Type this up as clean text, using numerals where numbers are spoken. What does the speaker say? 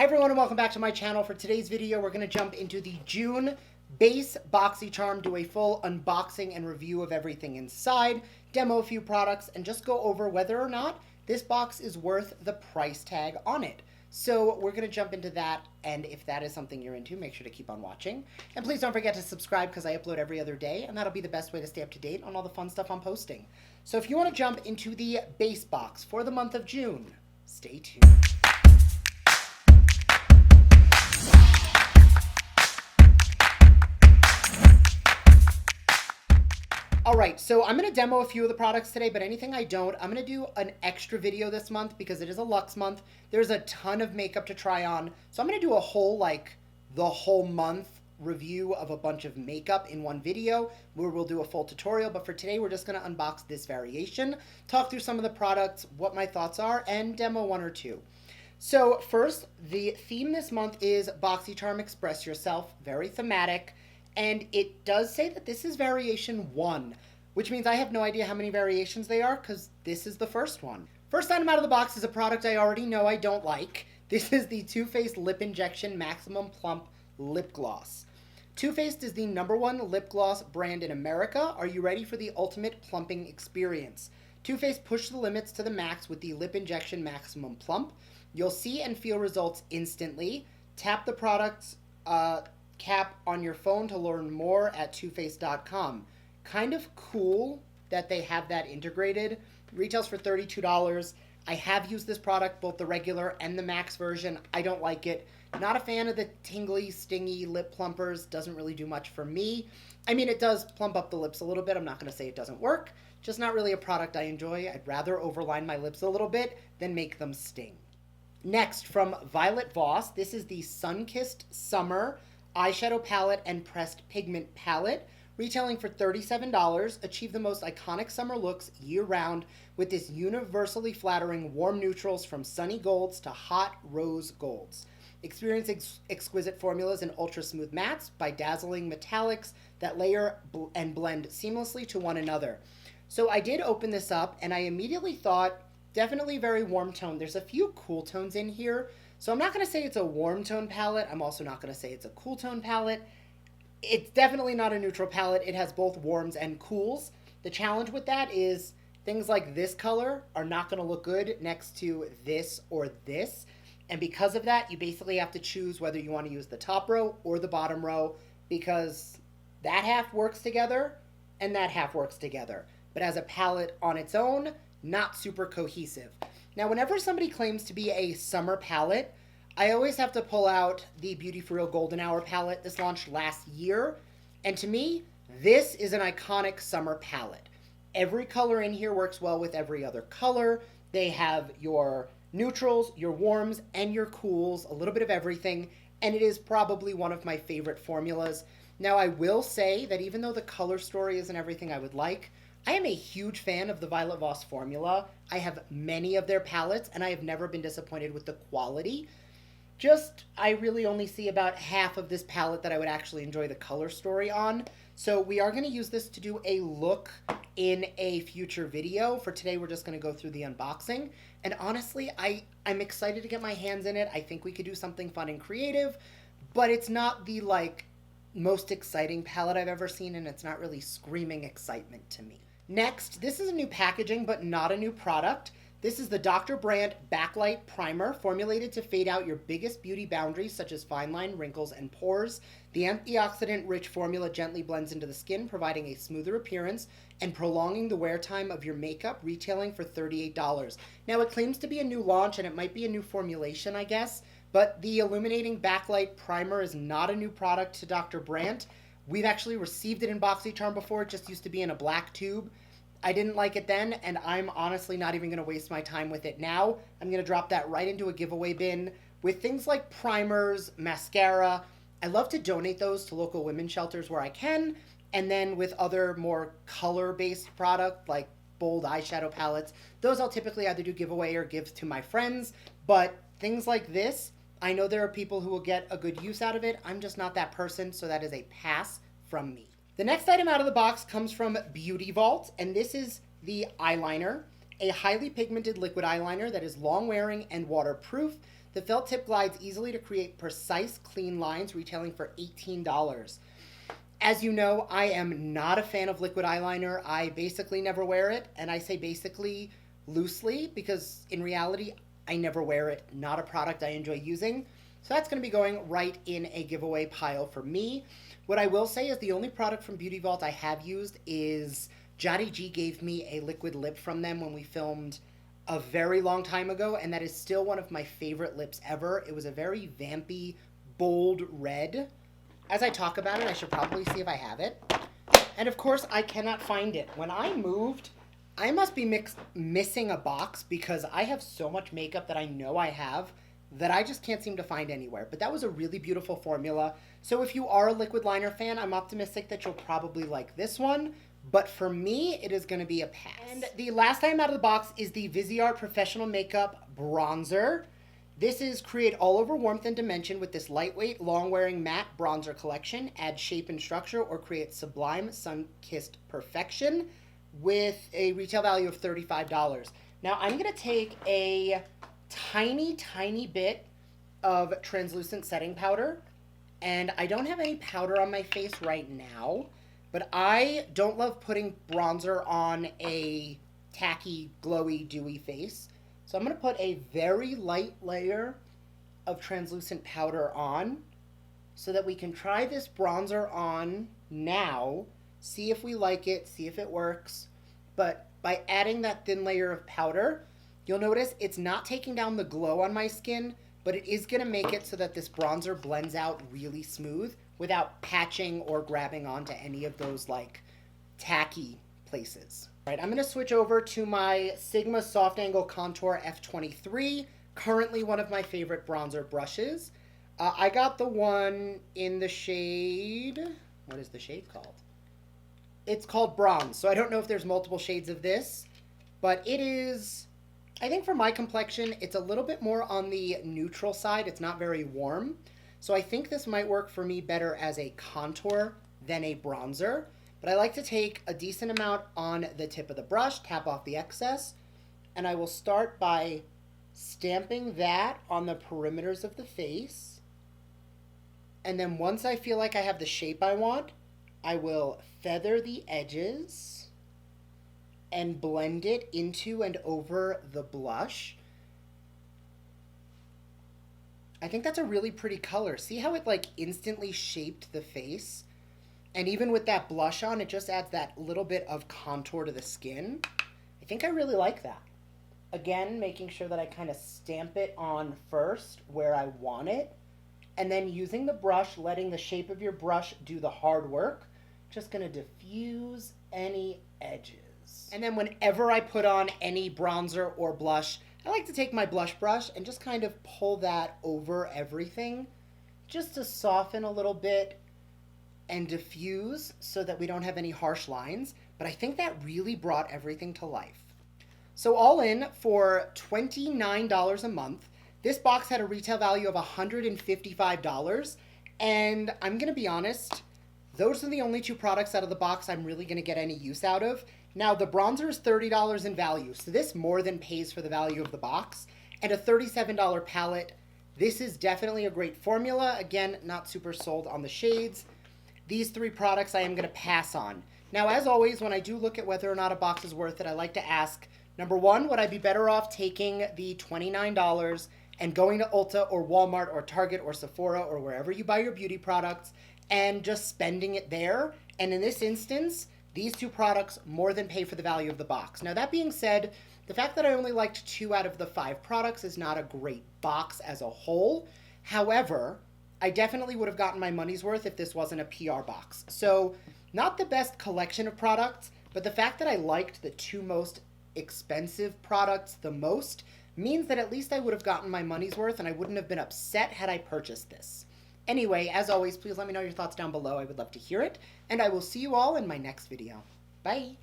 Hi everyone and welcome back to my channel. For today's video, we're going to jump into the June base BOXYCHARM, do a full unboxing and review of everything inside, demo a few products, and just go over whether or not this box is worth the price tag on it. So we're going to jump into that, and if that is something you're into, make sure to keep on watching. And please don't forget to subscribe because I upload every other day, and that'll be the best way to stay up to date on all the fun stuff I'm posting. So if you want to jump into the base box for the month of June, stay tuned. Alright, so I'm going to demo a few of the products today, but anything I don't, I'm going to do an extra video this month because it is a luxe month. There's a ton of makeup to try on, so I'm going to do a whole, the whole month review of a bunch of makeup in one video where we'll do a full tutorial, but for today we're just going to unbox this variation, talk through some of the products, what my thoughts are, and demo one or two. So first, the theme this month is BOXYCHARM Express Yourself, very thematic. And it does say that this is variation 1, which means I have no idea how many variations they are because this is the first one. First item out of the box is a product I already know I don't like. This is the Too Faced Lip Injection Maximum Plump Lip Gloss. Too Faced is the #1 lip gloss brand in America. Are you ready for the ultimate plumping experience? Too Faced pushed the limits to the max with the Lip Injection Maximum Plump. You'll see and feel results instantly. Tap the product's cap on your phone to learn more at toofaced.com. Kind of cool that they have that integrated. Retails for $32. I have used this product, both the regular and the max version. I don't like it. Not a fan of the tingly, stingy lip plumpers. Doesn't really do much for me. I mean, it does plump up the lips a little bit. I'm not going to say it doesn't work. Just not really a product I enjoy. I'd rather overline my lips a little bit than make them sting. Next, from Violet Voss, this is the Sun-Kissed Summer Eyeshadow Palette and Pressed Pigment Palette, retailing for $37. Achieve the most iconic summer looks year-round with this universally flattering warm neutrals from sunny golds to hot rose golds. Experience exquisite formulas and ultra-smooth mattes by dazzling metallics that layer and blend seamlessly to one another. So I did open this up, and I immediately thought, definitely very warm tone. There's a few cool tones in here. So I'm not going to say it's a warm tone palette. I'm also not going to say it's a cool tone palette. It's definitely not a neutral palette. It has both warms and cools. The challenge with that is things like this color are not going to look good next to this or this. And because of that, you basically have to choose whether you want to use the top row or the bottom row because that half works together and that half works together. But as a palette on its own, not super cohesive. Now, whenever somebody claims to be a summer palette, I always have to pull out the Beauty For Real Golden Hour palette. This launched last year. And to me, this is an iconic summer palette. Every color in here works well with every other color. They have your neutrals, your warms, and your cools, a little bit of everything. And it is probably one of my favorite formulas. Now, I will say that even though the color story isn't everything I would like, I am a huge fan of the Violet Voss formula. I have many of their palettes, and I have never been disappointed with the quality. I really only see about half of this palette that I would actually enjoy the color story on. So we are going to use this to do a look in a future video. For today, we're just going to go through the unboxing. And honestly, I'm excited to get my hands in it. I think we could do something fun and creative, but it's not the, most exciting palette I've ever seen, and it's not really screaming excitement to me. Next, this is a new packaging, but not a new product. This is the Dr. Brandt Backlight Primer, formulated to fade out your biggest beauty boundaries, such as fine line, wrinkles, and pores. The antioxidant-rich formula gently blends into the skin, providing a smoother appearance and prolonging the wear time of your makeup, retailing for $38. Now, it claims to be a new launch, and it might be a new formulation, I guess, but the Illuminating Backlight Primer is not a new product to Dr. Brandt. We've actually received it in BOXYCHARM before. It just used to be in a black tube. I didn't like it then, and I'm honestly not even going to waste my time with it now. I'm going to drop that right into a giveaway bin. With things like primers, mascara, I love to donate those to local women's shelters where I can, and then with other more color-based product like bold eyeshadow palettes, those I'll typically either do giveaway or give to my friends, but things like this, I know there are people who will get a good use out of it. I'm just not that person, so that is a pass from me. The next item out of the box comes from Beauty Vault, and this is the eyeliner, a highly pigmented liquid eyeliner that is long-wearing and waterproof. The felt tip glides easily to create precise, clean lines, retailing for $18. As you know, I am not a fan of liquid eyeliner. I basically never wear it, and I say basically loosely because in reality, I never wear it. Not a product I enjoy using. So that's going to be going right in a giveaway pile for me. What I will say is the only product from Beauty Vault I have used is Jody G gave me a liquid lip from them when we filmed a very long time ago, and that is still one of my favorite lips ever. It was a very vampy, bold red. As I talk about it, I should probably see if I have it. And of course, I cannot find it. When I moved, I must be missing a box because I have so much makeup that I know I have that I just can't seem to find anywhere. But that was a really beautiful formula. So if you are a liquid liner fan, I'm optimistic that you'll probably like this one. But for me, it is going to be a pass. And the last item out of the box is the Viseart Professional Makeup Bronzer. This is create all over warmth and dimension with this lightweight, long-wearing matte bronzer collection. Add shape and structure or create sublime sun-kissed perfection with a retail value of $35. Now I'm going to take a tiny bit of translucent setting powder, and I don't have any powder on my face right now, but I don't love putting bronzer on a tacky, glowy, dewy face. So I'm going to put a very light layer of translucent powder on so that we can try this bronzer on now, see if we like it, see if it works. But by adding that thin layer of powder, you'll notice it's not taking down the glow on my skin, but it is going to make it so that this bronzer blends out really smooth without patching or grabbing onto any of those like tacky places. All right, I'm going to switch over to my Sigma Soft Angle Contour F23, currently one of my favorite bronzer brushes. I got the one in the shade, what is the shade called? It's called Bronze, so I don't know if there's multiple shades of this, but it is, I think for my complexion, it's a little bit more on the neutral side. It's not very warm. So I think this might work for me better as a contour than a bronzer. But I like to take a decent amount on the tip of the brush, tap off the excess, and I will start by stamping that on the perimeters of the face. And then once I feel like I have the shape I want, I will feather the edges and blend it into and over the blush. I think that's a really pretty color. See how it like instantly shaped the face? And even with that blush on, it just adds that little bit of contour to the skin. I think I really like that. Again, making sure that I kind of stamp it on first where I want it. And then using the brush, letting the shape of your brush do the hard work. Just gonna diffuse any edges. And then whenever I put on any bronzer or blush, I like to take my blush brush and just kind of pull that over everything just to soften a little bit and diffuse so that we don't have any harsh lines. But I think that really brought everything to life. So all in, for $29 a month, this box had a retail value of $155. And I'm gonna be honest, those are the only two products out of the box I'm really gonna get any use out of. Now, the bronzer is $30 in value, so this more than pays for the value of the box. And a $37 palette. This is definitely a great formula. Again, not super sold on the shades. These three products I am going to pass on. Now, as always, when I do look at whether or not a box is worth it, I like to ask, number one, would I be better off taking the $29 and going to Ulta or Walmart or Target or Sephora or wherever you buy your beauty products and just spending it there? And in this instance, these two products more than pay for the value of the box. Now, that being said, the fact that I only liked 2 out of the 5 products is not a great box as a whole. However, I definitely would have gotten my money's worth if this wasn't a PR box. So, not the best collection of products, but the fact that I liked the 2 most expensive products the most means that at least I would have gotten my money's worth and I wouldn't have been upset had I purchased this. Anyway, as always, please let me know your thoughts down below. I would love to hear it, and I will see you all in my next video. Bye!